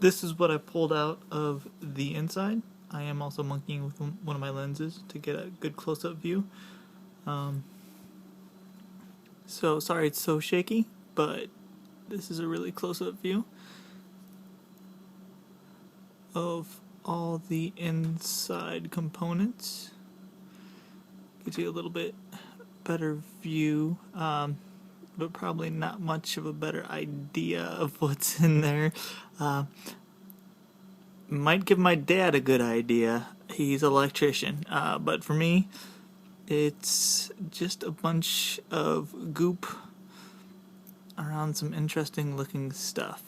this is what I pulled out of the inside. I am also monkeying with one of my lenses to get a good close-up view. So sorry it's so shaky, but this is a really close-up view of all the inside components. Gives you a little bit better view, but probably not much of a better idea of what's in there. Might give my dad a good idea. He's an electrician, but for me, it's just a bunch of goop around some interesting looking stuff.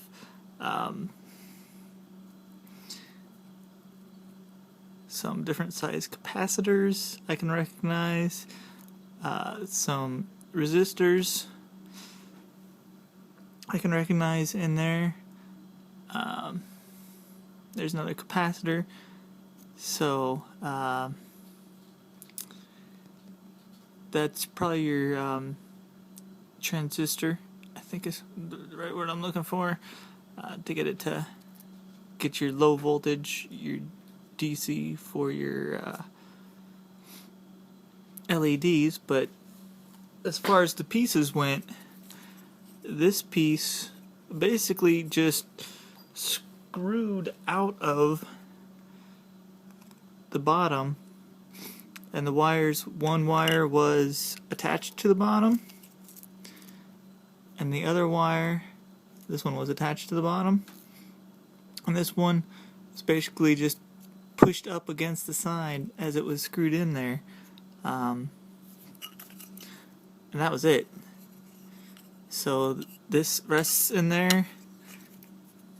Some different size capacitors I can recognize, some resistors I can recognize in there. There's another capacitor, so that's probably your transistor, I think is the right word I'm looking for, to get it to get your low voltage, your DC for your LEDs. But as far as the pieces went, this piece basically just screwed out of the bottom, and the wires, one wire was attached to the bottom and the other wire, this one, was attached to the bottom, and this one was basically just pushed up against the side as it was screwed in there, and that was it. So this rests in there,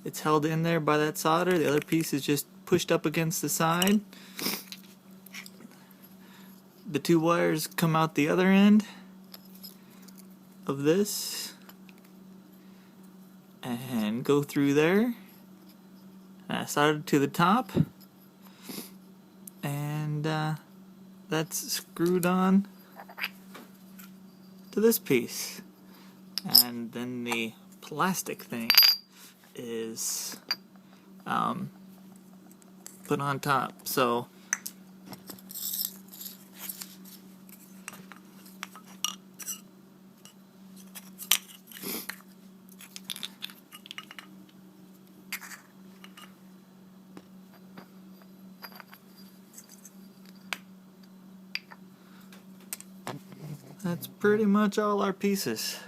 it's held in there by that solder. The other piece is just pushed up against the side. The two wires come out the other end of this and go through there, soldered to the top, and that's screwed on to this piece. And then the plastic thing is put on top. So that's pretty much all our pieces.